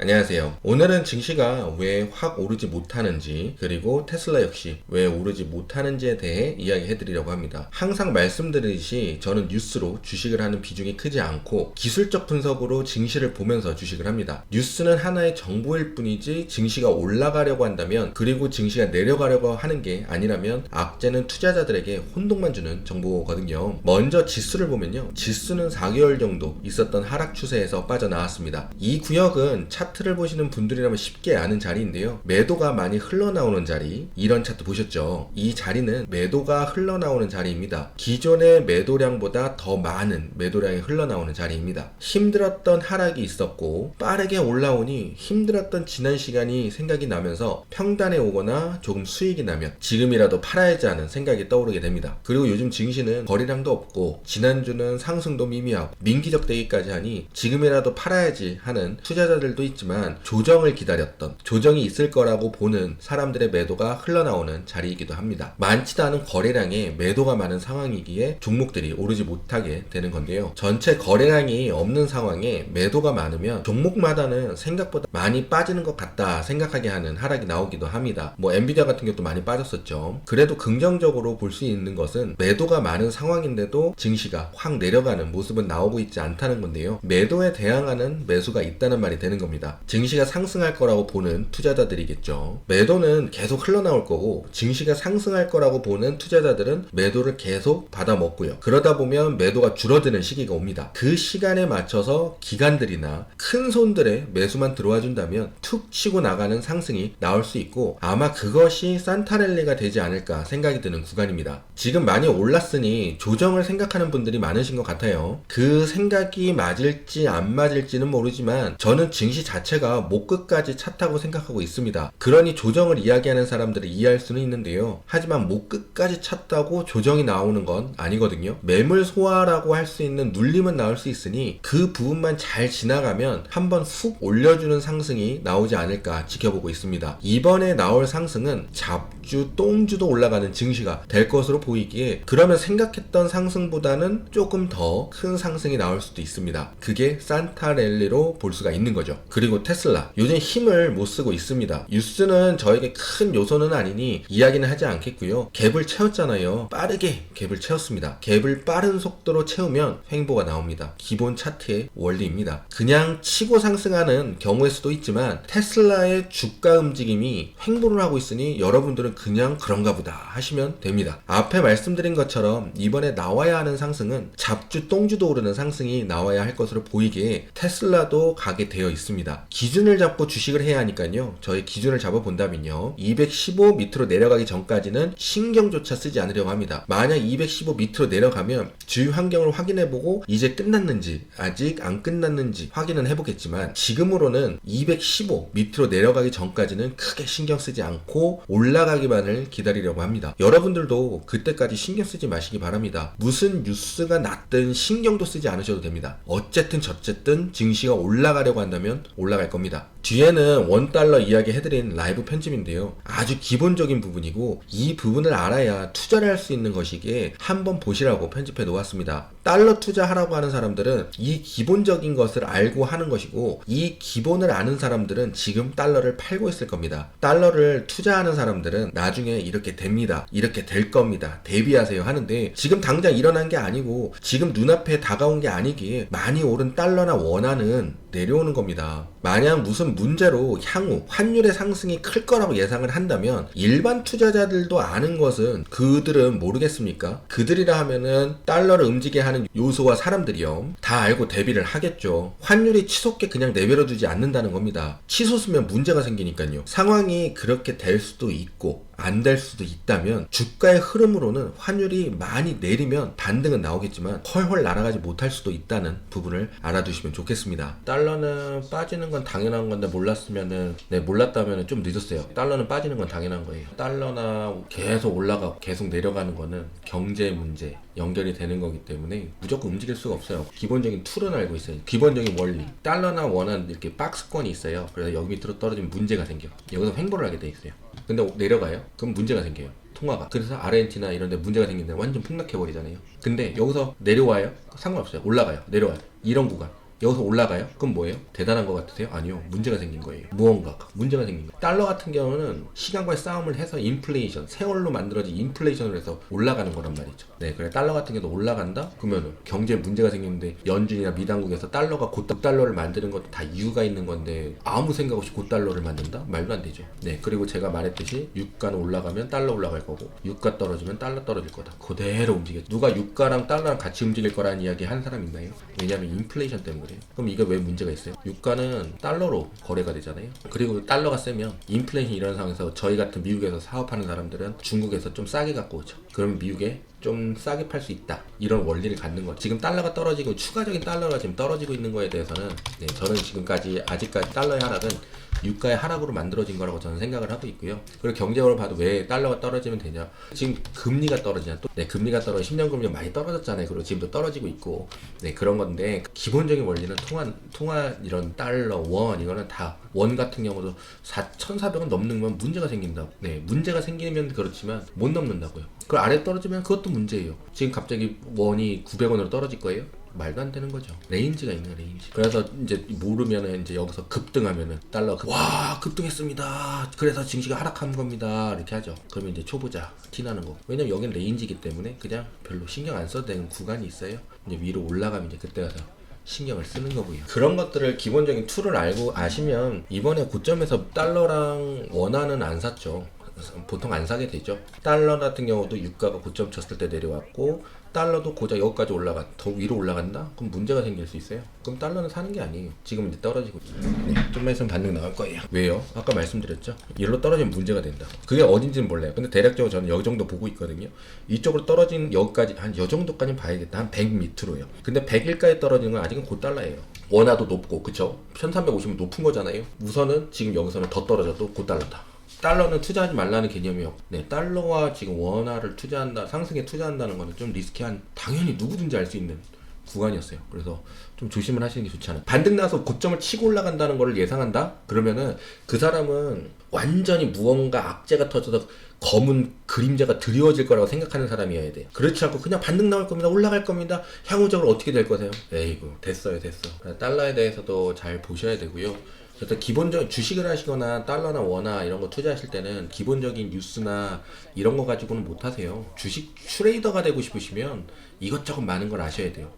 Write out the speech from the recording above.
안녕하세요. 오늘은 증시가 왜 확 오르지 못하는지, 그리고 테슬라 역시 왜 오르지 못하는지에 대해 이야기해 드리려고 합니다. 항상 말씀드리듯이 저는 뉴스로 주식을 하는 비중이 크지 않고 기술적 분석으로 증시를 보면서 주식을 합니다. 뉴스는 하나의 정보일 뿐이지 증시가 올라가려고 한다면, 그리고 증시가 내려가려고 하는 게 아니라면 악재는 투자자들에게 혼동만 주는 정보거든요. 먼저 지수를 보면요, 지수는 4개월 정도 있었던 하락 추세에서 빠져나왔습니다. 이 구역은 차트를 보시는 분들이라면 쉽게 아는 자리인데요, 매도가 많이 흘러나오는 자리, 이런 차트 보셨죠? 이 자리는 매도가 흘러나오는 자리입니다. 기존의 매도량보다 더 많은 매도량이 흘러나오는 자리입니다. 힘들었던 하락이 있었고 빠르게 올라오니 힘들었던 지난 시간이 생각이 나면서 평단에 오거나 조금 수익이 나면 지금이라도 팔아야지 하는 생각이 떠오르게 됩니다. 그리고 요즘 증시는 거래량도 없고 지난주는 상승도 미미하고 민기적 되기까지 하니 지금이라도 팔아야지 하는 투자자들도 있지만, 조정을 기다렸던, 조정이 있을 거라고 보는 사람들의 매도가 흘러나오는 자리이기도 합니다. 많지도 않은 거래량에 매도가 많은 상황이기에 종목들이 오르지 못하게 되는 건데요, 전체 거래량이 없는 상황에 매도가 많으면 종목마다는 생각보다 많이 빠지는 것 같다 생각하게 하는 하락이 나오기도 합니다. 엔비디아 같은 경우도 많이 빠졌었죠. 그래도 긍정적으로 볼 수 있는 것은 매도가 많은 상황인데도 증시가 확 내려가는 모습은 나오고 있지 않다는 건데요, 매도에 대항하는 매수가 있다는 말이 되는 겁니다. 증시가 상승할 거라고 보는 투자자들이겠죠. 매도는 계속 흘러나올 거고 증시가 상승할 거라고 보는 투자자들은 매도를 계속 받아먹고요, 그러다 보면 매도가 줄어드는 시기가 옵니다. 그 시간에 맞춰서 기관들이나 큰 손들의 매수만 들어와 준다면 툭 치고 나가는 상승이 나올 수 있고, 아마 그것이 산타랠리가 되지 않을까 생각이 드는 구간입니다. 지금 많이 올랐으니 조정을 생각하는 분들이 많으신 것 같아요. 그 생각이 맞을지 안 맞을지는 모르지만 저는 증시 자체가 목 끝까지 찼다고 생각하고 있습니다. 그러니 조정을 이야기하는 사람들을 이해할 수는 있는데요, 하지만 목 끝까지 찼다고 조정이 나오는 건 아니거든요. 매물 소화라고 할 수 있는 눌림은 나올 수 있으니 그 부분만 잘 지나가면 한번 훅 올려주는 상승이 나오지 않을까 지켜보고 있습니다. 이번에 나올 상승은 잡주, 똥주도 올라가는 증시가 될 것으로 보이기에, 그러면 생각했던 상승보다는 조금 더 큰 상승이 나올 수도 있습니다. 그게 산타랠리로 볼 수가 있는 거죠. 그리고 테슬라, 요즘 힘을 못 쓰고 있습니다. 뉴스는 저에게 큰 요소는 아니니 이야기는 하지 않겠고요, 갭을 채웠잖아요. 빠르게 갭을 채웠습니다. 갭을 빠른 속도로 채우면 횡보가 나옵니다. 기본 차트의 원리입니다. 그냥 치고 상승하는 경우일 수도 있지만 테슬라의 주가 움직임이 횡보를 하고 있으니 여러분들은 그냥 그런가 보다 하시면 됩니다. 앞에 말씀드린 것처럼 이번에 나와야 하는 상승은 잡주, 똥주도 오르는 상승이 나와야 할 것으로 보이기에 테슬라도 가게 되어 있습니다. 기준을 잡고 주식을 해야 하니까요, 저희 기준을 잡아본다면요, 215 밑으로 내려가기 전까지는 신경조차 쓰지 않으려고 합니다. 만약 215 밑으로 내려가면 주위 환경을 확인해보고 이제 끝났는지 아직 안 끝났는지 확인은 해보겠지만, 지금으로는 215 밑으로 내려가기 전까지는 크게 신경 쓰지 않고 올라가기만을 기다리려고 합니다. 여러분들도 그때까지 신경 쓰지 마시기 바랍니다. 무슨 뉴스가 났든 신경도 쓰지 않으셔도 됩니다. 어쨌든 저쨌든 증시가 올라가려고 한다면 올라갈 겁니다. 뒤에는 원달러 이야기 해드린 라이브 편집인데요, 아주 기본적인 부분이고 이 부분을 알아야 투자를 할 수 있는 것이기에 한번 보시라고 편집해 놓았습니다. 달러 투자하라고 하는 사람들은 이 기본적인 것을 알고 하는 것이고, 이 기본을 아는 사람들은 지금 달러를 팔고 있을 겁니다. 달러를 투자하는 사람들은 나중에 이렇게 됩니다, 이렇게 될 겁니다, 대비하세요 하는데, 지금 당장 일어난 게 아니고 지금 눈앞에 다가온 게 아니기에 많이 오른 달러나 원화는 내려오는 겁니다. 만약 무슨 문제로 향후 환율의 상승이 클 거라고 예상을 한다면 일반 투자자들도 아는 것은 그들은 모르겠습니까? 그들이라 하면은 달러를 움직이게 하는 요소와 사람들이요, 다 알고 대비를 하겠죠. 환율이 치솟게 그냥 내버려 두지 않는다는 겁니다. 치솟으면 문제가 생기니까요. 상황이 그렇게 될 수도 있고 안 될 수도 있다면 주가의 흐름으로는 환율이 많이 내리면 반등은 나오겠지만 헐헐 날아가지 못할 수도 있다는 부분을 알아두시면 좋겠습니다. 달러는 빠지는 건 당연한 건데 몰랐다면은 좀 늦었어요. 달러는 빠지는 건 당연한 거예요. 달러나 계속 올라가고 계속 내려가는 거는 경제 문제 연결이 되는 거기 때문에 무조건 움직일 수가 없어요. 기본적인 툴은 알고 있어요. 기본적인 원리. 달러나 원은 이렇게 박스권이 있어요. 그래서 여기 밑으로 떨어지면 문제가 생겨. 여기서 횡보를 하게 돼 있어요. 근데 내려가요? 그럼 문제가 생겨요. 통화가. 그래서 아르헨티나 이런 데 문제가 생긴데 완전 폭락해버리잖아요. 근데 여기서 내려와요? 상관없어요. 올라가요. 내려와요. 이런 구간. 여기서 올라가요? 그럼 뭐예요? 대단한 것 같으세요? 아니요. 문제가 생긴 거예요. 무언가 문제가 생긴 거예요. 달러 같은 경우는 시간과의 싸움을 해서 인플레이션, 세월로 만들어진 인플레이션을 해서 올라가는 거란 말이죠. 네, 그래 달러 같은 경우도 올라간다? 그러면 경제에 문제가 생기는데 연준이나 미당국에서 달러가 곧 달러를 만드는 것도 다 이유가 있는 건데 아무 생각 없이 곧 달러를 만든다? 말도 안 되죠. 네, 그리고 제가 말했듯이 유가는 올라가면 달러 올라갈 거고 유가 떨어지면 달러 떨어질 거다. 그대로 움직여. 누가 유가랑 달러랑 같이 움직일 거라는 이야기 한 사람 있나요? 왜냐면 인플레이션 때문에 그래요. 그럼 이게 왜 문제가 있어요? 유가는 달러로 거래가 되잖아요. 그리고 달러가 세면 인플레이션 이런 상황에서 저희 같은 미국에서 사업하는 사람들은 중국에서 좀 싸게 갖고 오죠. 그러면 미국에 좀 싸게 팔 수 있다. 이런 원리를 갖는 거죠. 지금 달러가 떨어지고 추가적인 달러가 지금 떨어지고 있는 거에 대해서는 네, 저는 지금까지 아직까지 달러의 하락은 유가의 하락으로 만들어진 거라고 저는 생각을 하고 있고요. 그리고 경제적으로 봐도 왜 달러가 떨어지면 되냐? 지금 금리가 떨어지냐? 또 네, 금리가 떨어져 10년 금리가 많이 떨어졌잖아요. 그리고 지금도 떨어지고 있고 네, 그런 건데 기본적인 원리는 통화 이런 달러, 원 이거는 다 원 같은 경우도 4,400원 넘는 건 문제가 생긴다. 네, 문제가 생기면 그렇지만 못 넘는다고요. 그 아래 떨어지면 그것도 문제예요. 지금 갑자기 원이 900원으로 떨어질 거예요? 말도 안 되는 거죠. 레인지가 있는 레인지. 그래서 이제 모르면은 이제 여기서 급등하면은 와 급등했습니다. 그래서 증시가 하락한 겁니다. 이렇게 하죠. 그러면 이제 초보자 티나는 거. 왜냐면 여긴 레인지이기 때문에 그냥 별로 신경 안 써도 되는 구간이 있어요. 이제 위로 올라가면 이제 그때 가서 신경을 쓰는 거고요. 그런 것들을 기본적인 툴을 알고 아시면 이번에 고점에서 달러랑 원화는 안 샀죠. 보통 안 사게 되죠. 달러 같은 경우도 유가가 고점 쳤을 때 내려왔고 달러도 고작 여기까지 더 위로 올라간다? 그럼 문제가 생길 수 있어요. 그럼 달러는 사는 게 아니에요. 지금 이제 떨어지고 네, 좀만 있으면 반등 나올 거예요. 왜요? 아까 말씀드렸죠. 일로 떨어지면 문제가 된다. 그게 어딘지는 몰라요. 근데 대략적으로 저는 여기 정도 보고 있거든요. 이쪽으로 떨어진 여기까지 한 여 정도까지는 봐야겠다. 한 100 밑으로요. 근데 100일까지 떨어지는 건 아직은 곧달러예요. 원화도 높고 그쵸? 1350은 높은 거잖아요. 우선은 지금 여기서는 더 떨어져도 곧달러다. 달러는 투자하지 말라는 개념이요. 네, 달러와 지금 원화를 투자한다, 상승에 투자한다는 거는 좀 리스키한, 당연히 누구든지 알 수 있는 구간이었어요. 그래서 좀 조심을 하시는 게 좋지 않아요. 반등 나서 고점을 치고 올라간다는 거를 예상한다? 그러면은 그 사람은 완전히 무언가 악재가 터져서 검은 그림자가 드리워질 거라고 생각하는 사람이어야 돼요. 그렇지 않고 그냥 반등 나올 겁니다. 올라갈 겁니다. 향후적으로 어떻게 될 거세요? 에이구, 됐어요. 달러에 대해서도 잘 보셔야 되고요. 그래서 기본적인 주식을 하시거나 달러나 원화 이런 거 투자하실 때는 기본적인 뉴스나 이런 거 가지고는 못 하세요. 주식 트레이더가 되고 싶으시면 이것저것 많은 걸 아셔야 돼요.